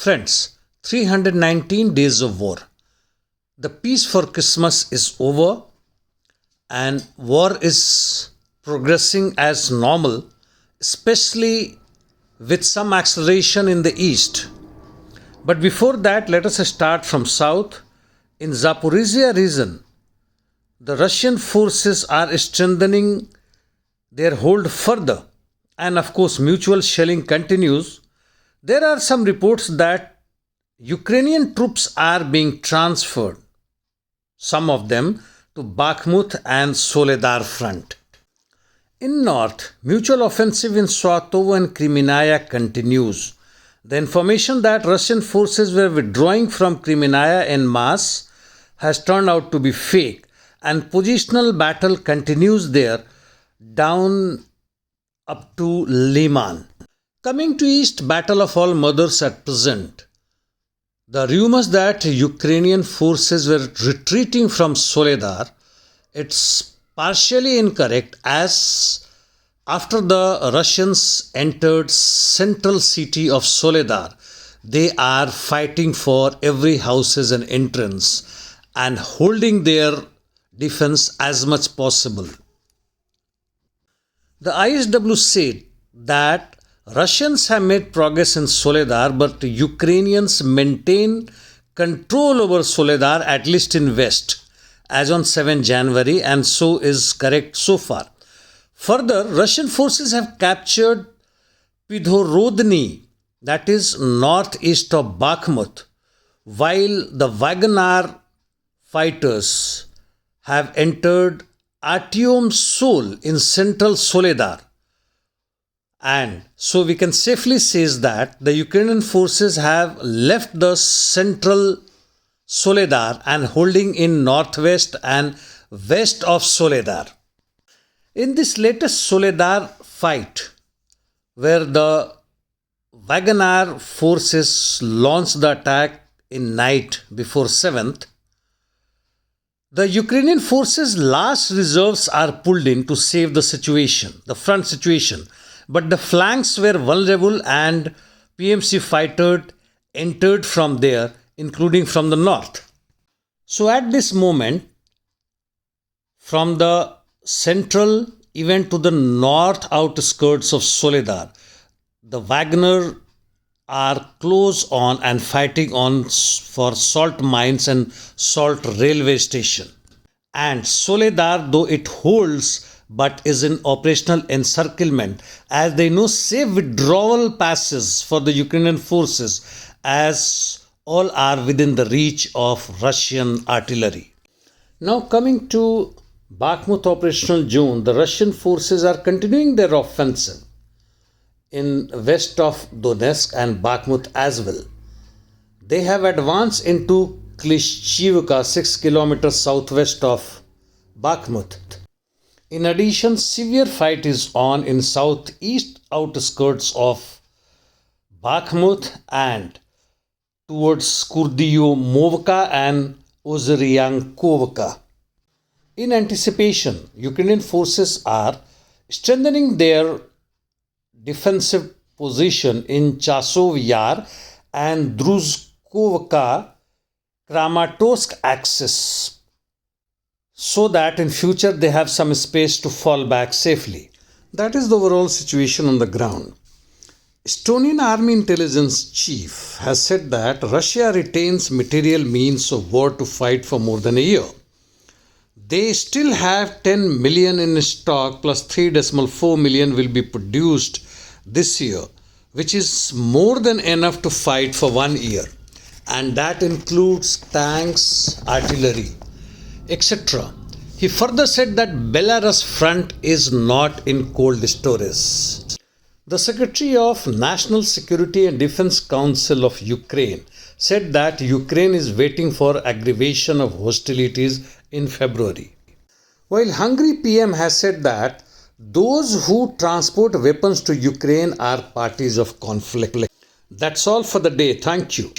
Friends, 319 days of war. The peace for Christmas is over and war is progressing as normal, especially with some acceleration in the east. But before that, let us start from south. In Zaporizhia region, the Russian forces are strengthening their hold further, and of course, mutual shelling continues. There are some reports that Ukrainian troops are being transferred, some of them to Bakhmut and Soledar front. In north, mutual offensive in Swatovo and Kremenaya continues. The information that Russian forces were withdrawing from Kremenaya en masse has turned out to be fake, and positional battle continues there down up to Liman. Coming to east, battle of all mothers at present. The rumors that Ukrainian forces were retreating from Soledar, it's partially incorrect, as after the Russians entered central city of Soledar, they are fighting for every houses and entrance and holding their defense as much possible. The ISW said that Russians have made progress in Soledar, but Ukrainians maintain control over Soledar, at least in west, as on 7 January, and so is correct so far. Further, Russian forces have captured Pidorodny, that is northeast of Bakhmut, while the Wagner fighters have entered Artyom Sol in central Soledar. And so we can safely say that the Ukrainian forces have left the central Soledar and holding in northwest and west of Soledar. In this latest Soledar fight, where the Wagner forces launched the attack in night before 7th, the Ukrainian forces' last reserves are pulled in to save the situation, the front situation. But the flanks were vulnerable and PMC fighters entered from there, including from the north. So at this moment, from the central even to the north outskirts of Soledar, the Wagner are close on and fighting on for salt mines and salt railway station. And Soledar, though it holds, but is in operational encirclement, as they know safe withdrawal passes for the Ukrainian forces, as all are within the reach of Russian artillery. Now coming to Bakhmut operational zone, the Russian forces are continuing their offensive in west of Donetsk and Bakhmut as well. They have advanced into Klishchivka, 6 kilometers southwest of Bakhmut. In addition, severe fight is on in southeast outskirts of Bakhmut and towards Kurdiomovka and Ozeryankovka. In anticipation, Ukrainian forces are strengthening their defensive position in Chasov Yar and Druzhkovka Kramatorsk axis, so that in future they have some space to fall back safely. That is the overall situation on the ground. Estonian Army Intelligence Chief has said that Russia retains material means of war to fight for more than a year. They still have 10 million in stock, plus 3.4 million will be produced this year, which is more than enough to fight for 1 year. And that includes tanks, artillery, etc. He further said that Belarus front is not in cold storage. The Secretary of National Security and Defense Council of Ukraine said that Ukraine is waiting for aggravation of hostilities in February. While Hungary PM has said that those who transport weapons to Ukraine are parties of conflict. That's all for the day. Thank you.